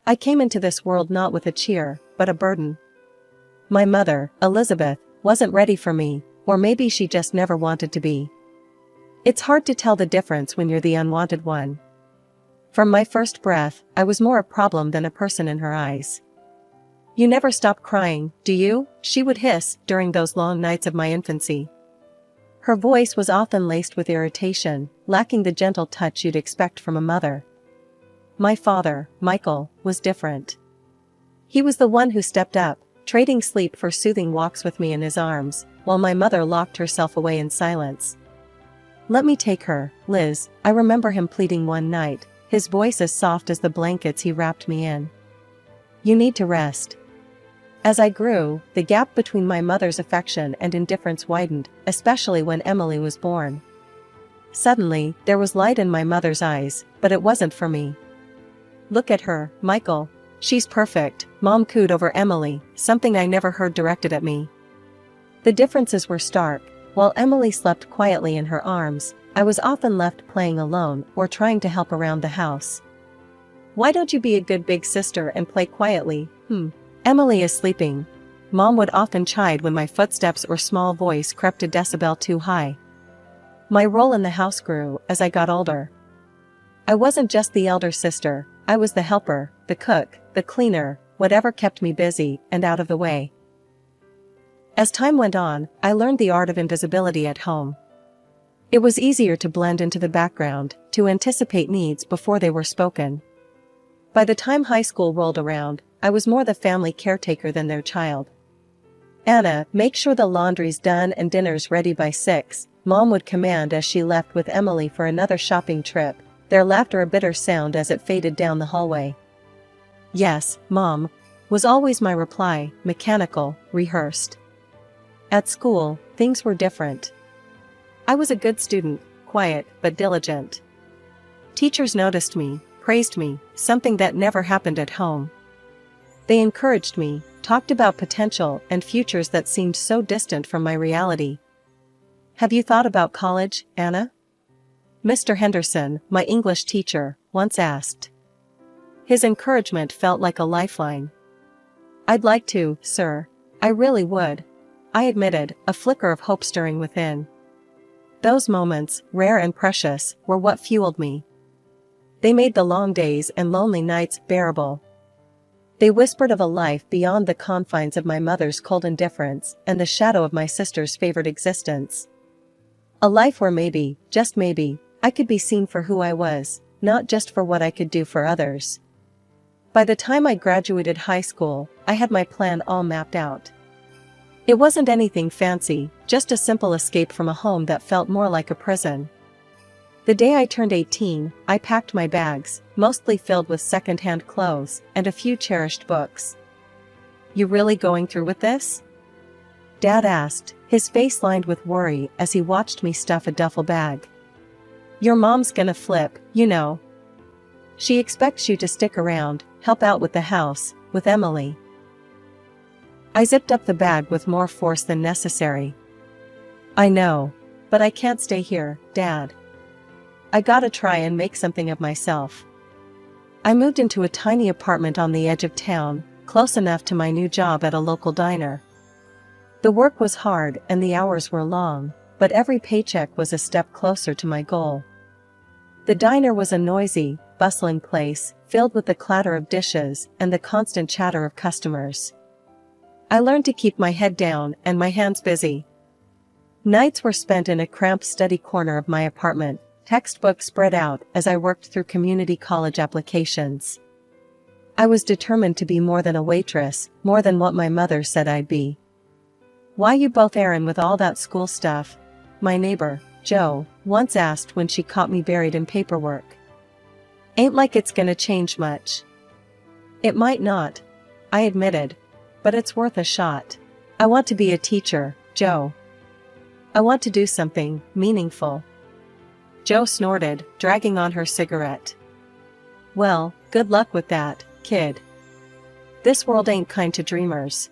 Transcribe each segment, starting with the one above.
I came into this world not with a cheer, but a burden. My mother, Elizabeth, wasn't ready for me, or maybe she just never wanted to be. It's hard to tell the difference when you're the unwanted one. From my first breath, I was more a problem than a person in her eyes. "You never stop crying, do you?" she would hiss during those long nights of my infancy. Her voice was often laced with irritation, lacking the gentle touch you'd expect from a mother. My father, Michael, was different. He was the one who stepped up, trading sleep for soothing walks with me in his arms, while my mother locked herself away in silence. "Let me take her, Liz," I remember him pleading one night, his voice as soft as the blankets he wrapped me in. "You need to rest." As I grew, the gap between my mother's affection and indifference widened, especially when Emily was born. Suddenly, there was light in my mother's eyes, but it wasn't for me. "Look at her, Michael. She's perfect," Mom cooed over Emily, something I never heard directed at me. The differences were stark. While Emily slept quietly in her arms, I was often left playing alone or trying to help around the house. "Why don't you be a good big sister and play quietly? Emily is sleeping." Mom would often chide when my footsteps or small voice crept a decibel too high. My role in the house grew as I got older. I wasn't just the elder sister, I was the helper, the cook, the cleaner, whatever kept me busy and out of the way. As time went on, I learned the art of invisibility at home. It was easier to blend into the background, to anticipate needs before they were spoken. By the time high school rolled around, I was more the family caretaker than their child. "Anna, make sure the laundry's done and dinner's ready by 6, Mom would command as she left with Emily for another shopping trip, their laughter a bitter sound as it faded down the hallway. "Yes, Mom," was always my reply, mechanical, rehearsed. At school, things were different. I was a good student, quiet but diligent. Teachers noticed me, praised me, something that never happened at home. They encouraged me, talked about potential and futures that seemed so distant from my reality. "Have you thought about college, Anna?" Mr. Henderson, my English teacher, once asked. His encouragement felt like a lifeline. "I'd like to, sir. I really would," I admitted, a flicker of hope stirring within. Those moments, rare and precious, were what fueled me. They made the long days and lonely nights bearable. They whispered of a life beyond the confines of my mother's cold indifference and the shadow of my sister's favored existence. A life where maybe, just maybe, I could be seen for who I was, not just for what I could do for others. By the time I graduated high school, I had my plan all mapped out. It wasn't anything fancy, just a simple escape from a home that felt more like a prison. The day I turned 18, I packed my bags, mostly filled with second-hand clothes, and a few cherished books. "You really going through with this?" Dad asked, his face lined with worry as he watched me stuff a duffel bag. "Your mom's gonna flip, you know. She expects you to stick around, help out with the house, with Emily." I zipped up the bag with more force than necessary. "I know. But I can't stay here, Dad. I gotta try and make something of myself." I moved into a tiny apartment on the edge of town, close enough to my new job at a local diner. The work was hard and the hours were long, but every paycheck was a step closer to my goal. The diner was a noisy, bustling place, filled with the clatter of dishes and the constant chatter of customers. I learned to keep my head down and my hands busy. Nights were spent in a cramped study corner of my apartment, textbooks spread out as I worked through community college applications. I was determined to be more than a waitress, more than what my mother said I'd be. "Why you both airin' with all that school stuff?" my neighbor, Jo, once asked when she caught me buried in paperwork. "Ain't like it's gonna change much." "It might not," I admitted, "but it's worth a shot. I want to be a teacher, Jo. I want to do something meaningful." Jo snorted, dragging on her cigarette. "Well, good luck with that, kid. This world ain't kind to dreamers."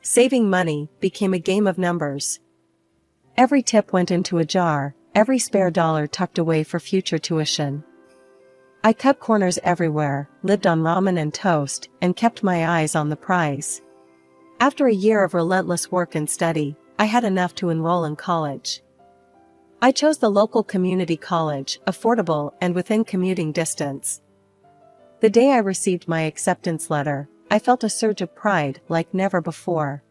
Saving money became a game of numbers. Every tip went into a jar, every spare dollar tucked away for future tuition. I cut corners everywhere, lived on ramen and toast, and kept my eyes on the prize. After a year of relentless work and study, I had enough to enroll in college. I chose the local community college, affordable and within commuting distance. The day I received my acceptance letter, I felt a surge of pride like never before.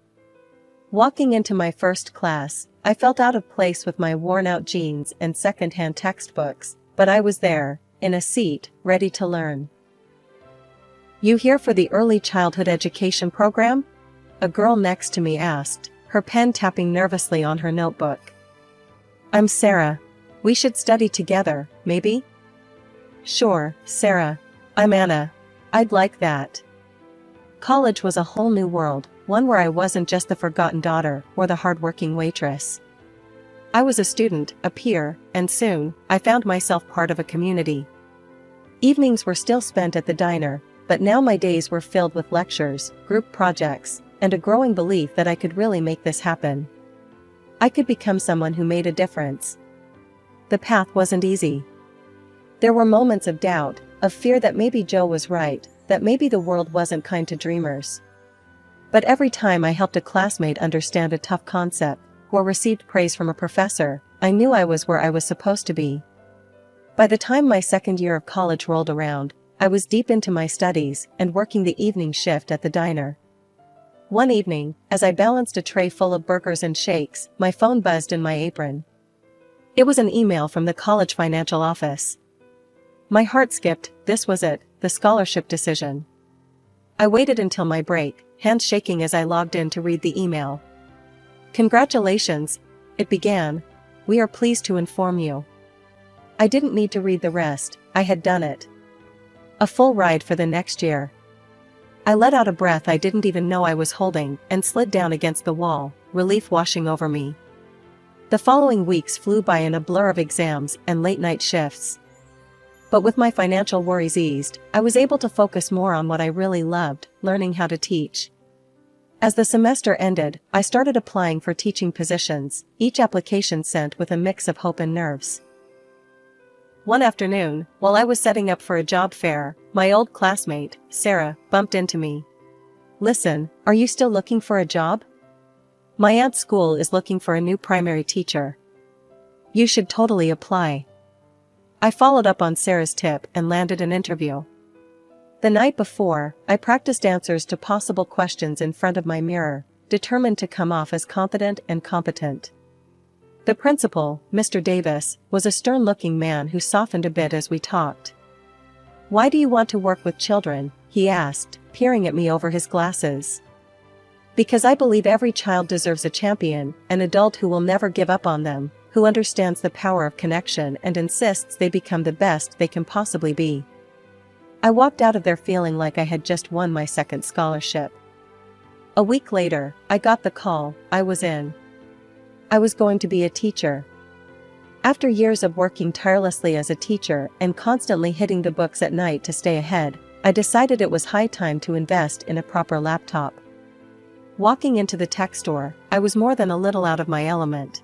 Walking into my first class, I felt out of place with my worn-out jeans and second-hand textbooks, but I was there, in a seat, ready to learn. "You here for the early childhood education program?" a girl next to me asked, her pen tapping nervously on her notebook. "I'm Sarah. We should study together, maybe?" "Sure, Sarah. I'm Anna. I'd like that." College was a whole new world, one where I wasn't just the forgotten daughter or the hardworking waitress. I was a student, a peer, and soon, I found myself part of a community. Evenings were still spent at the diner, but now my days were filled with lectures, group projects, and a growing belief that I could really make this happen. I could become someone who made a difference. The path wasn't easy. There were moments of doubt, of fear that maybe Joe was right, that maybe the world wasn't kind to dreamers. But every time I helped a classmate understand a tough concept, or received praise from a professor, I knew I was where I was supposed to be. By the time my second year of college rolled around, I was deep into my studies and working the evening shift at the diner. One evening, as I balanced a tray full of burgers and shakes, my phone buzzed in my apron. It was an email from the college financial office. My heart skipped. This was it, the scholarship decision. I waited until my break, hands shaking as I logged in to read the email. "Congratulations," it began. "We are pleased to inform you." I didn't need to read the rest, I had done it. A full ride for the next year. I let out a breath I didn't even know I was holding and slid down against the wall, relief washing over me. The following weeks flew by in a blur of exams and late-night shifts. But with my financial worries eased, I was able to focus more on what I really loved, learning how to teach. As the semester ended, I started applying for teaching positions, each application sent with a mix of hope and nerves. One afternoon, while I was setting up for a job fair, my old classmate, Sarah, bumped into me. "Listen, are you still looking for a job? My aunt's school is looking for a new primary teacher. You should totally apply." I followed up on Sarah's tip and landed an interview. The night before, I practiced answers to possible questions in front of my mirror, determined to come off as confident and competent. The principal, Mr. Davis, was a stern-looking man who softened a bit as we talked. "Why do you want to work with children?" he asked, peering at me over his glasses. "Because I believe every child deserves a champion, an adult who will never give up on them, who understands the power of connection and insists they become the best they can possibly be." I walked out of there feeling like I had just won my second scholarship. A week later, I got the call. I was in. I was going to be a teacher. After years of working tirelessly as a teacher and constantly hitting the books at night to stay ahead, I decided it was high time to invest in a proper laptop. Walking into the tech store, I was more than a little out of my element.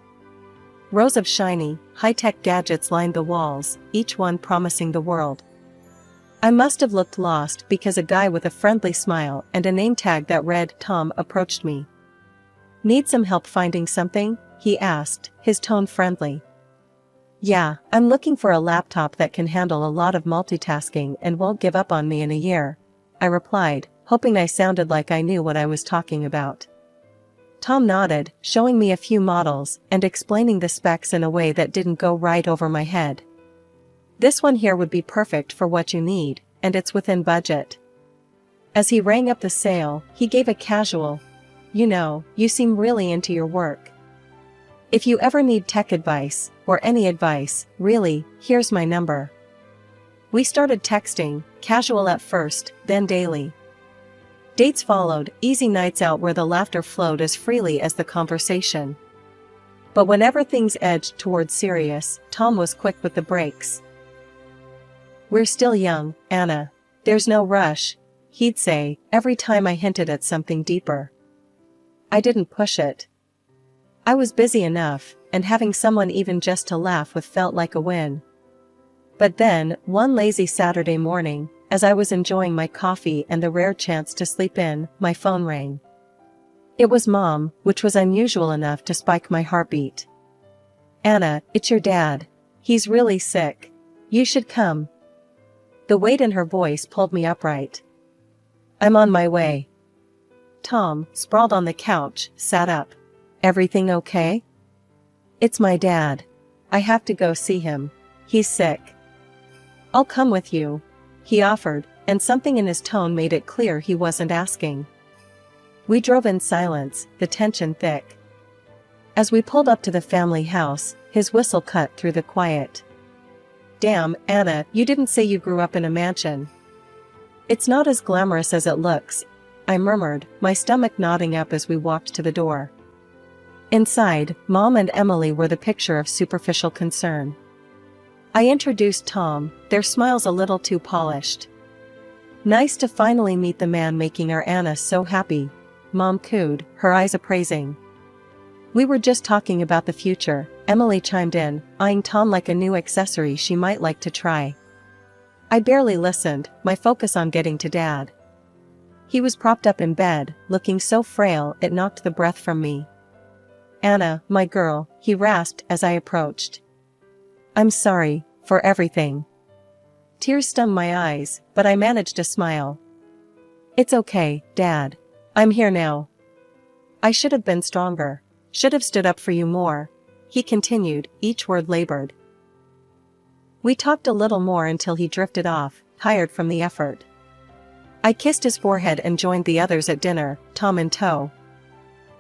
Rows of shiny, high-tech gadgets lined the walls, each one promising the world. I must have looked lost because a guy with a friendly smile and a name tag that read Tom approached me. "Need some help finding something?" he asked, his tone friendly. "Yeah, I'm looking for a laptop that can handle a lot of multitasking and won't give up on me in a year," I replied, hoping I sounded like I knew what I was talking about. Tom nodded, showing me a few models and explaining the specs in a way that didn't go right over my head. "This one here would be perfect for what you need, and it's within budget." As he rang up the sale, he gave a casual, "You know, you seem really into your work. If you ever need tech advice, or any advice, really, here's my number." We started texting, casual at first, then daily. Dates followed, easy nights out where the laughter flowed as freely as the conversation. But whenever things edged towards serious, Tom was quick with the brakes. "We're still young, Anna. There's no rush," he'd say, every time I hinted at something deeper. I didn't push it. I was busy enough, and having someone even just to laugh with felt like a win. But then, one lazy Saturday morning, as I was enjoying my coffee and the rare chance to sleep in, my phone rang. It was Mom, which was unusual enough to spike my heartbeat. "Anna, it's your dad. He's really sick. You should come." The weight in her voice pulled me upright. "I'm on my way." Tom, sprawled on the couch, sat up. "Everything okay?" "It's my dad. I have to go see him. He's sick." "I'll come with you," he offered, and something in his tone made it clear he wasn't asking. We drove in silence, the tension thick. As we pulled up to the family house, his whistle cut through the quiet. "Damn, Anna, you didn't say you grew up in a mansion." "It's not as glamorous as it looks," I murmured, my stomach knotting up as we walked to the door. Inside, Mom and Emily were the picture of superficial concern. I introduced Tom, their smiles a little too polished. "Nice to finally meet the man making our Anna so happy," Mom cooed, her eyes appraising. "We were just talking about the future," Emily chimed in, eyeing Tom like a new accessory she might like to try. I barely listened, my focus on getting to Dad. He was propped up in bed, looking so frail it knocked the breath from me. "Anna, my girl," he rasped as I approached. "I'm sorry, for everything." Tears stung my eyes, but I managed to smile. "It's okay, Dad. I'm here now." "I should have been stronger. Should have stood up for you more," he continued, each word labored. We talked a little more until he drifted off, tired from the effort. I kissed his forehead and joined the others at dinner, Tom in tow.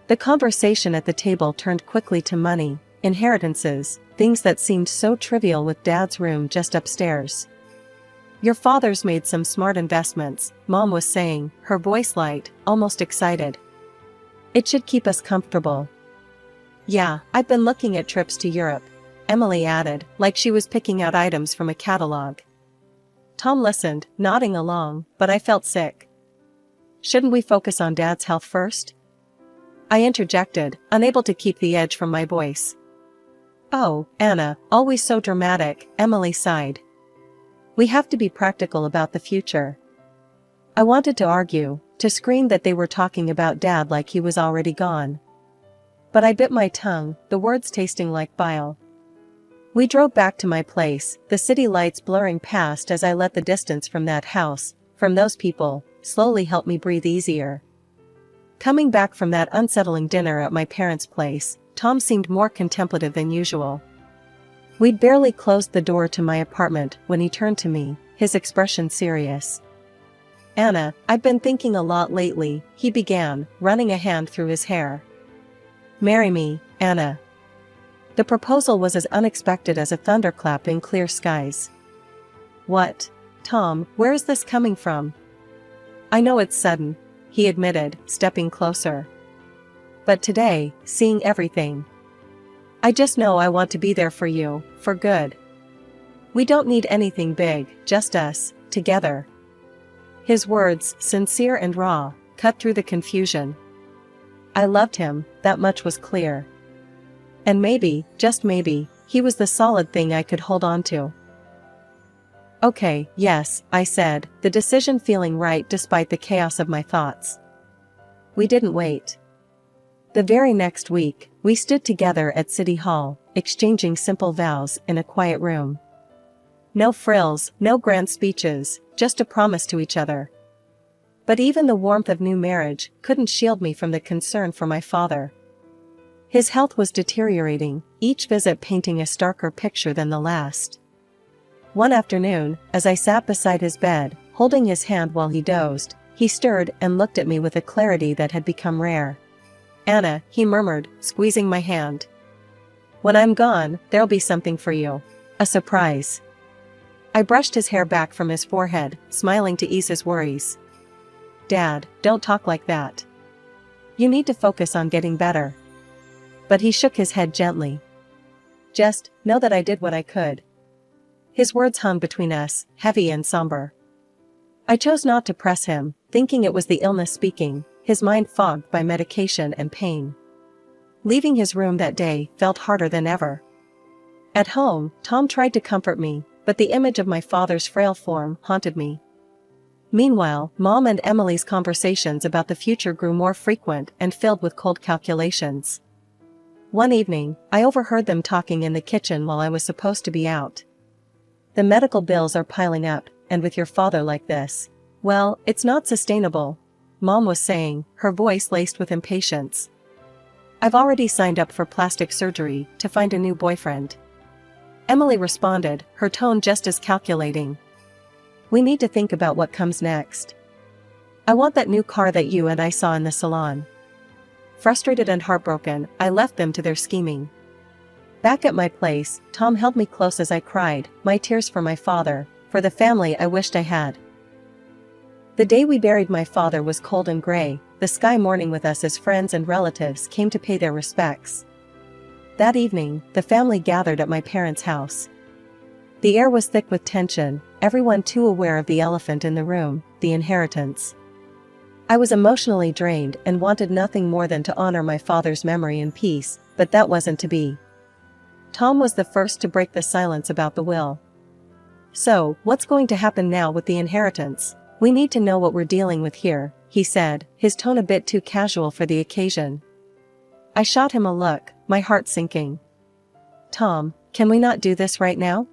The conversation at the table turned quickly to money, inheritances, things that seemed so trivial with Dad's room just upstairs. "Your father's made some smart investments," Mom was saying, her voice light, almost excited. "It should keep us comfortable." "Yeah, I've been looking at trips to Europe," Emily added, like she was picking out items from a catalog. Tom listened, nodding along, but I felt sick. "Shouldn't we focus on Dad's health first?" I interjected, unable to keep the edge from my voice. "Oh, Anna, always so dramatic," Emily sighed. "We have to be practical about the future." I wanted to argue, to scream that they were talking about Dad like he was already gone. But I bit my tongue, the words tasting like bile. We drove back to my place, the city lights blurring past as I let the distance from that house, from those people, slowly help me breathe easier. Coming back from that unsettling dinner at my parents' place, Tom seemed more contemplative than usual. We'd barely closed the door to my apartment when he turned to me, his expression serious. "Anna, I've been thinking a lot lately," he began, running a hand through his hair. "Marry me, Anna." The proposal was as unexpected as a thunderclap in clear skies. "What? Tom, where is this coming from?" "I know it's sudden," he admitted, stepping closer. "But today, seeing everything. I just know I want to be there for you, for good. We don't need anything big, just us, together." His words, sincere and raw, cut through the confusion. I loved him, that much was clear. And maybe, just maybe, he was the solid thing I could hold on to. "Okay, yes," I said, the decision feeling right despite the chaos of my thoughts. We didn't wait. The very next week, we stood together at City Hall, exchanging simple vows in a quiet room. No frills, no grand speeches, just a promise to each other. But even the warmth of new marriage couldn't shield me from the concern for my father. His health was deteriorating, each visit painting a starker picture than the last. One afternoon, as I sat beside his bed, holding his hand while he dozed, he stirred and looked at me with a clarity that had become rare. "Anna," he murmured, squeezing my hand. "When I'm gone, there'll be something for you. A surprise." I brushed his hair back from his forehead, smiling to ease his worries. "Dad, don't talk like that. You need to focus on getting better." But he shook his head gently. "Just know that I did what I could." His words hung between us, heavy and somber. I chose not to press him, thinking it was the illness speaking, his mind fogged by medication and pain. Leaving his room that day felt harder than ever. At home, Tom tried to comfort me, but the image of my father's frail form haunted me. Meanwhile, Mom and Emily's conversations about the future grew more frequent and filled with cold calculations. One evening, I overheard them talking in the kitchen while I was supposed to be out. "The medical bills are piling up, and with your father like this, well, it's not sustainable," Mom was saying, her voice laced with impatience. "I've already signed up for plastic surgery to find a new boyfriend." Emily responded, her tone just as calculating. "We need to think about what comes next. I want that new car that you and I saw in the salon." Frustrated and heartbroken, I left them to their scheming. Back at my place, Tom held me close as I cried, my tears for my father, for the family I wished I had. The day we buried my father was cold and gray, the sky mourning with us as friends and relatives came to pay their respects. That evening, the family gathered at my parents' house. The air was thick with tension, everyone too aware of the elephant in the room, the inheritance. I was emotionally drained and wanted nothing more than to honor my father's memory in peace, but that wasn't to be. Tom was the first to break the silence about the will. "So, what's going to happen now with the inheritance? We need to know what we're dealing with here," he said, his tone a bit too casual for the occasion. I shot him a look, my heart sinking. "Tom, can we not do this right now?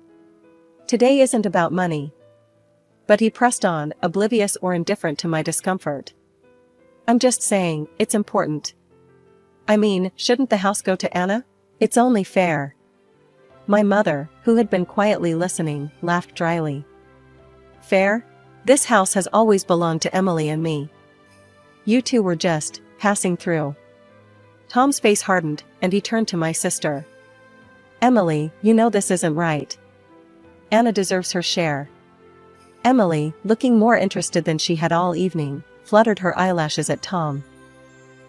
Today isn't about money." But he pressed on, oblivious or indifferent to my discomfort. "I'm just saying, it's important. I mean, shouldn't the house go to Anna? It's only fair." My mother, who had been quietly listening, laughed dryly. "Fair? This house has always belonged to Emily and me. You two were just passing through." Tom's face hardened, and he turned to my sister. "Emily, you know this isn't right. Anna deserves her share." Emily, looking more interested than she had all evening, fluttered her eyelashes at Tom.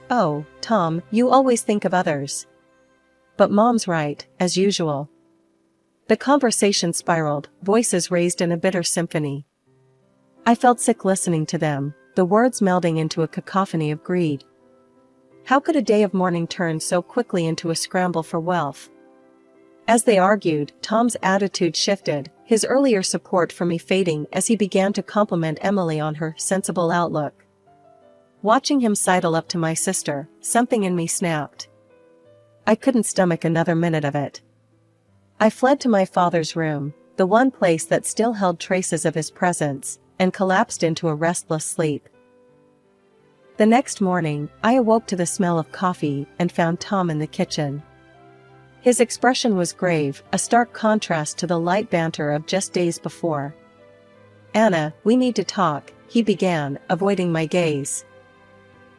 "Oh, Tom, you always think of others." But Mom's right, as usual. The conversation spiraled, voices raised in a bitter symphony. I felt sick listening to them, the words melding into a cacophony of greed. How could a day of mourning turn so quickly into a scramble for wealth? As they argued, Tom's attitude shifted, his earlier support for me fading as he began to compliment Emily on her sensible outlook. Watching him sidle up to my sister, something in me snapped. I couldn't stomach another minute of it. I fled to my father's room, the one place that still held traces of his presence, and collapsed into a restless sleep. The next morning, I awoke to the smell of coffee and found Tom in the kitchen. His expression was grave, a stark contrast to the light banter of just days before. "Anna, we need to talk," he began, avoiding my gaze.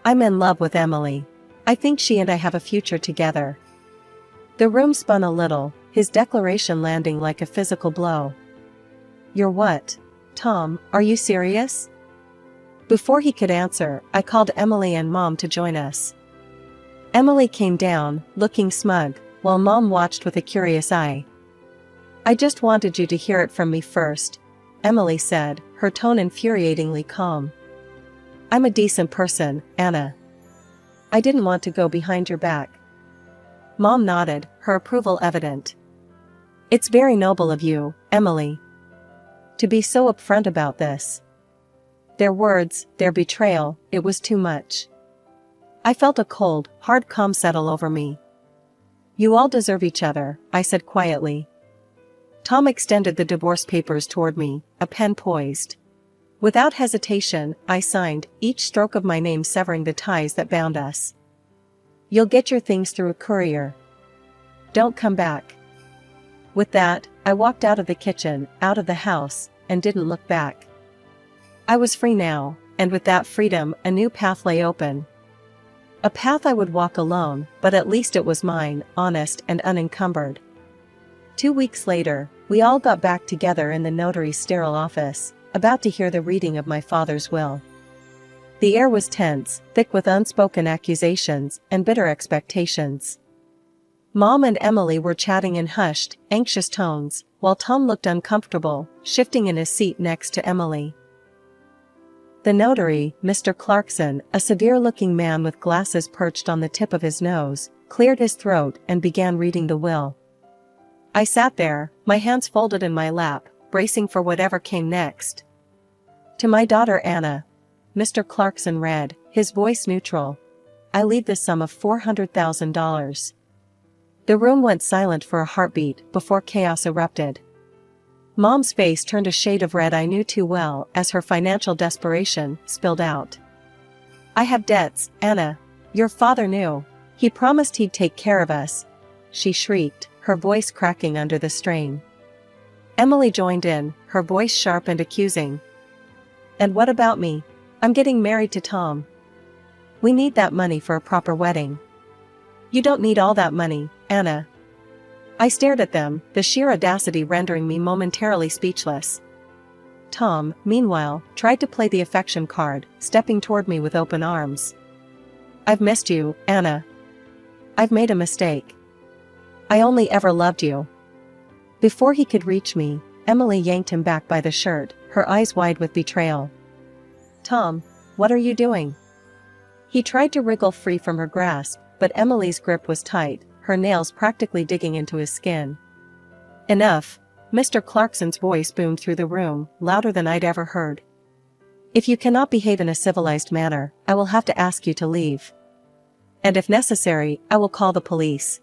"I'm in love with Emily. I think she and I have a future together." The room spun a little, his declaration landing like a physical blow. "You're what? Tom, are you serious?" Before he could answer, I called Emily and Mom to join us. Emily came down, looking smug, while Mom watched with a curious eye. "I just wanted you to hear it from me first," Emily said, her tone infuriatingly calm. "I'm a decent person, Anna. I didn't want to go behind your back." Mom nodded, her approval evident. "It's very noble of you, Emily, to be so upfront about this." Their words, their betrayal, it was too much. I felt a cold, hard calm settle over me. "You all deserve each other," I said quietly. Tom extended the divorce papers toward me, a pen poised. Without hesitation, I signed, each stroke of my name severing the ties that bound us. "You'll get your things through a courier. Don't come back." With that, I walked out of the kitchen, out of the house, and didn't look back. I was free now, and with that freedom, a new path lay open. A path I would walk alone, but at least it was mine, honest and unencumbered. 2 weeks later, we all got back together in the notary's sterile office, about to hear the reading of my father's will. The air was tense, thick with unspoken accusations and bitter expectations. Mom and Emily were chatting in hushed, anxious tones, while Tom looked uncomfortable, shifting in his seat next to Emily. The notary, Mr. Clarkson, a severe-looking man with glasses perched on the tip of his nose, cleared his throat and began reading the will. I sat there, my hands folded in my lap, bracing for whatever came next. To my daughter Anna. Mr. Clarkson read, his voice neutral. I leave the sum of $400,000. The room went silent for a heartbeat before chaos erupted. Mom's face turned a shade of red I knew too well as her financial desperation spilled out. I have debts, Anna. Your father knew. He promised he'd take care of us. She shrieked, her voice cracking under the strain. Emily joined in, her voice sharp and accusing. And what about me? I'm getting married to Tom. We need that money for a proper wedding. You don't need all that money, Anna. I stared at them, the sheer audacity rendering me momentarily speechless. Tom, meanwhile, tried to play the affection card, stepping toward me with open arms. I've missed you, Anna. I've made a mistake. I only ever loved you. Before he could reach me, Emily yanked him back by the shirt, her eyes wide with betrayal. Tom, what are you doing? He tried to wriggle free from her grasp, but Emily's grip was tight, her nails practically digging into his skin. Enough. Mr. Clarkson's voice boomed through the room, louder than I'd ever heard. If you cannot behave in a civilized manner, I will have to ask you to leave. And if necessary, I will call the police.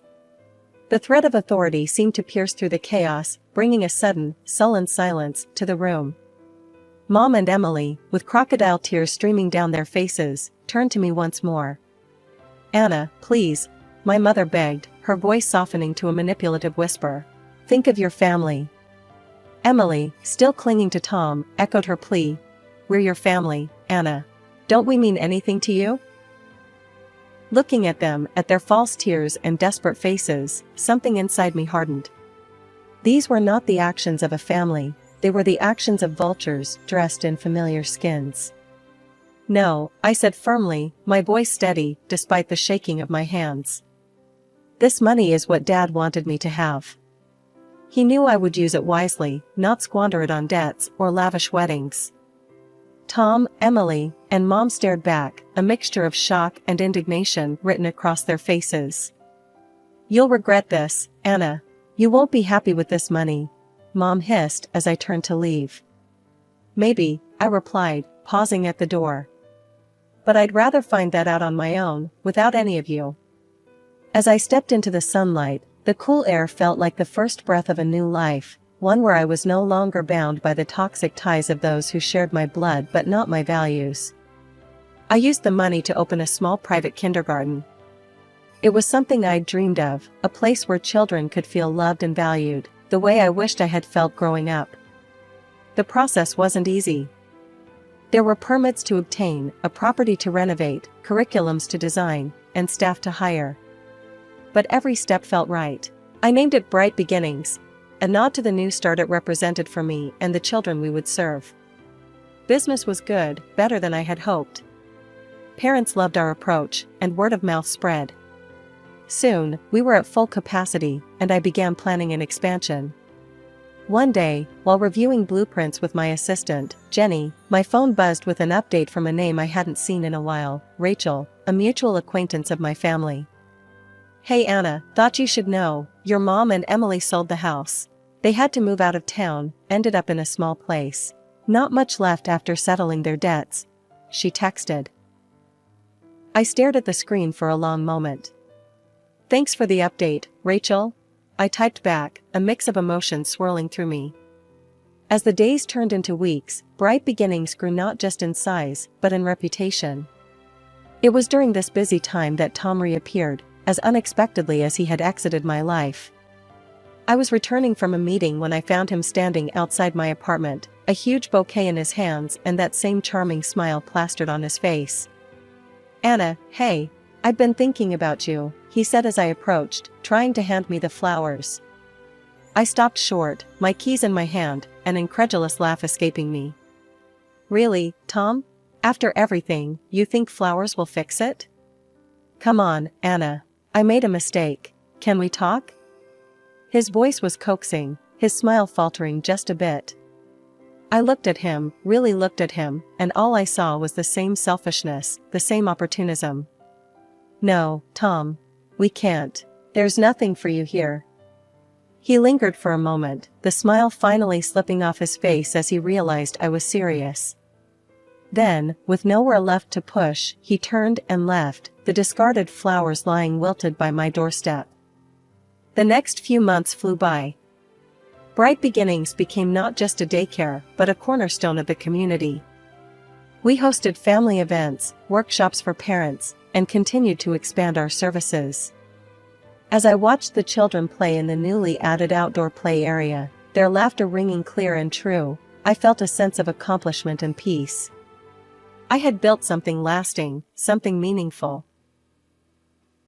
The threat of authority seemed to pierce through the chaos, bringing a sudden, sullen silence to the room. Mom and Emily, with crocodile tears streaming down their faces, turned to me once more. Anna, please, my mother begged, her voice softening to a manipulative whisper. Think of your family. Emily, still clinging to Tom, echoed her plea. We're your family, Anna. Don't we mean anything to you? Looking at them, at their false tears and desperate faces, something inside me hardened. These were not the actions of a family, they were the actions of vultures dressed in familiar skins. No, I said firmly, my voice steady, despite the shaking of my hands. This money is what Dad wanted me to have. He knew I would use it wisely, not squander it on debts or lavish weddings. Tom, Emily, and Mom stared back, a mixture of shock and indignation written across their faces. You'll regret this, Anna. You won't be happy with this money, Mom hissed as I turned to leave. Maybe, I replied, pausing at the door. But I'd rather find that out on my own, without any of you. As I stepped into the sunlight, the cool air felt like the first breath of a new life, one where I was no longer bound by the toxic ties of those who shared my blood but not my values. I used the money to open a small private kindergarten. It was something I'd dreamed of, a place where children could feel loved and valued, the way I wished I had felt growing up. The process wasn't easy. There were permits to obtain, a property to renovate, curriculums to design, and staff to hire. But every step felt right. I named it Bright Beginnings, a nod to the new start it represented for me and the children we would serve. Business was good, better than I had hoped. Parents loved our approach, and word of mouth spread. Soon, we were at full capacity, and I began planning an expansion. One day, while reviewing blueprints with my assistant, Jenny, my phone buzzed with an update from a name I hadn't seen in a while, Rachel, a mutual acquaintance of my family. Hey Anna, thought you should know, your mom and Emily sold the house. They had to move out of town, ended up in a small place. Not much left after settling their debts. She texted. I stared at the screen for a long moment. Thanks for the update, Rachel. I typed back, a mix of emotions swirling through me. As the days turned into weeks, Bright Beginnings grew not just in size, but in reputation. It was during this busy time that Tom reappeared, as unexpectedly as he had exited my life. I was returning from a meeting when I found him standing outside my apartment, a huge bouquet in his hands and that same charming smile plastered on his face. Anna, hey, I've been thinking about you, he said as I approached, trying to hand me the flowers. I stopped short, my keys in my hand, an incredulous laugh escaping me. Really, Tom? After everything, you think flowers will fix it? Come on, Anna. I made a mistake. Can we talk? His voice was coaxing, his smile faltering just a bit. I looked at him, really looked at him, and all I saw was the same selfishness, the same opportunism. No, Tom. We can't. There's nothing for you here. He lingered for a moment, the smile finally slipping off his face as he realized I was serious. Then, with nowhere left to push, he turned and left, the discarded flowers lying wilted by my doorstep. The next few months flew by. Bright Beginnings became not just a daycare, but a cornerstone of the community. We hosted family events, workshops for parents, and continued to expand our services. As I watched the children play in the newly added outdoor play area, their laughter ringing clear and true, I felt a sense of accomplishment and peace. I had built something lasting, something meaningful.